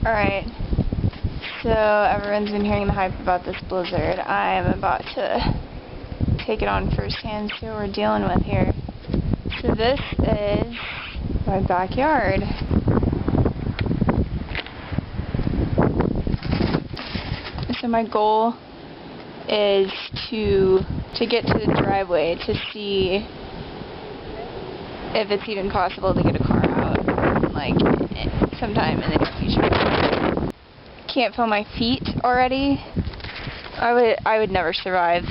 Alright, so everyone's been hearing the hype about this blizzard. I'm about to take it on firsthand, see what we're dealing with here. So this is my backyard. So my goal is to get to the driveway to see if it's even possible to get a car out, like, sometime in the near future. Can't feel my feet already. I would never survive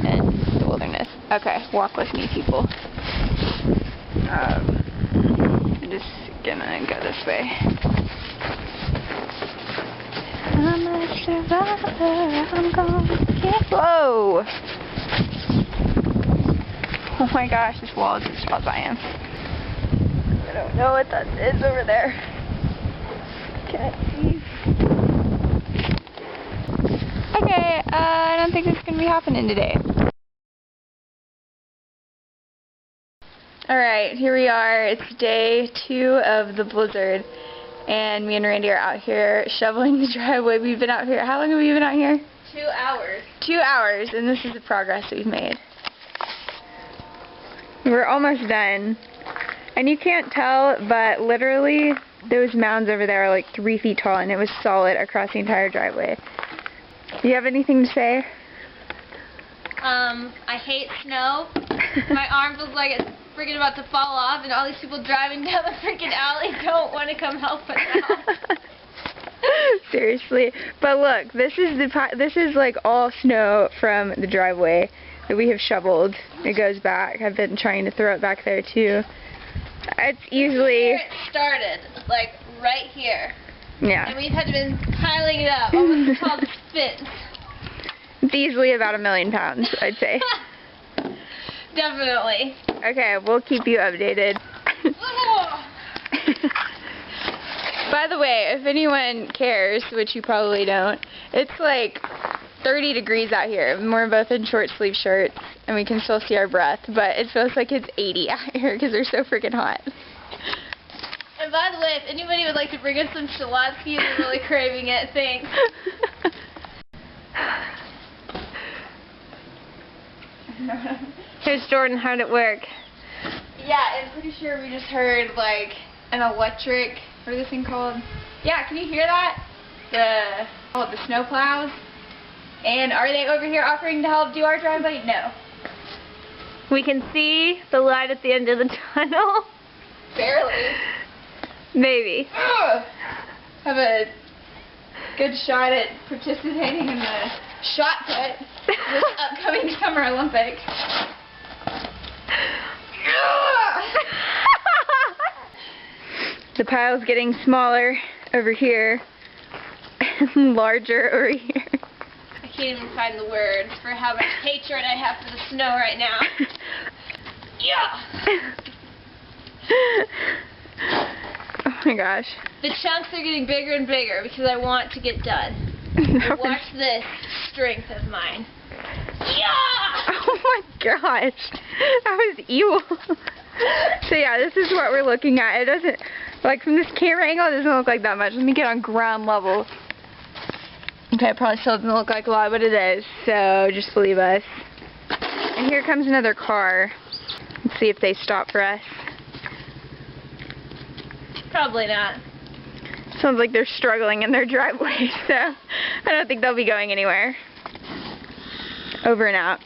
in the wilderness. Okay, walk with me, people. I'm just gonna go this way. I'm a survivor, I'm gonna get... Whoa! Oh my gosh, this wall is as tall as I am. I don't know what that is over there. Can't see. Okay, I don't think this is going to be happening today. Alright, here we are. It's day 2 of the blizzard. And me and Randy are out here shoveling the driveway. We've been out here, how long have we been out here? 2 hours. 2 hours, and this is the progress we've made. We're almost done. And you can't tell, but literally those mounds over there are like 3 feet tall, and it was solid across the entire driveway. Do you have anything to say? I hate snow. My arm feels like it's freaking about to fall off, and all these people driving down the freaking alley don't want to come help us out. Seriously. But look, this is like all snow from the driveway that we have shoveled. It goes back. I've been trying to throw it back there too. It's easily... Here it started, like right here. Yeah. And we've had to been piling it up, almost as tall as this fence. It's easily about 1,000,000 pounds, I'd say. Definitely. Okay, we'll keep you updated. By the way, if anyone cares, which you probably don't, it's like 30 degrees out here. We're both in short sleeve shirts, and we can still see our breath, but it feels like it's 80 out here because they're so freaking hot. And by the way, if anybody would like to bring us some Shalatsky, I'm really craving it, thanks. Here's Jordan, how'd it work? Yeah, I'm pretty sure we just heard like an electric, what is this thing called? Yeah, can you hear that? The snow plows. And are they over here offering to help do our driveway? No. We can see the light at the end of the tunnel. Barely. Maybe. Have a good shot at participating in the shot put this upcoming Summer Olympics. The pile's getting smaller over here and larger over here. I can't even find the words for how much hatred I have for the snow right now. Yeah. Oh my gosh. The chunks are getting bigger and bigger because I want to get done. Watch this strength of mine. Yeah! Oh my gosh. That was evil. So yeah, this is what we're looking at. It doesn't, like from this camera angle, it doesn't look like that much. Let me get on ground level. Okay, it probably still doesn't look like a lot, but it is. So just believe us. And here comes another car. Let's see if they stop for us. Probably not. Sounds like they're struggling in their driveway, so I don't think they'll be going anywhere. Over and out.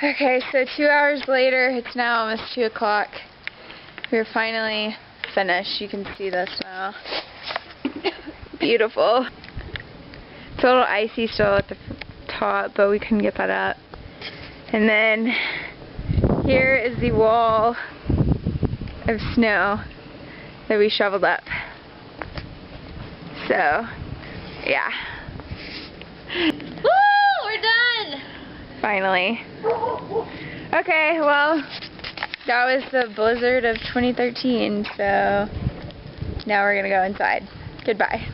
Okay, so 2 hours later, it's now almost 2 o'clock. We're finally finished. You can see this now. Beautiful. It's a little icy still at the top, but we couldn't get that up. And then here is the wall of snow that we shoveled up. So, yeah. Woo! We're done! Finally. Okay, well, that was the blizzard of 2013, so now we're gonna go inside. Goodbye.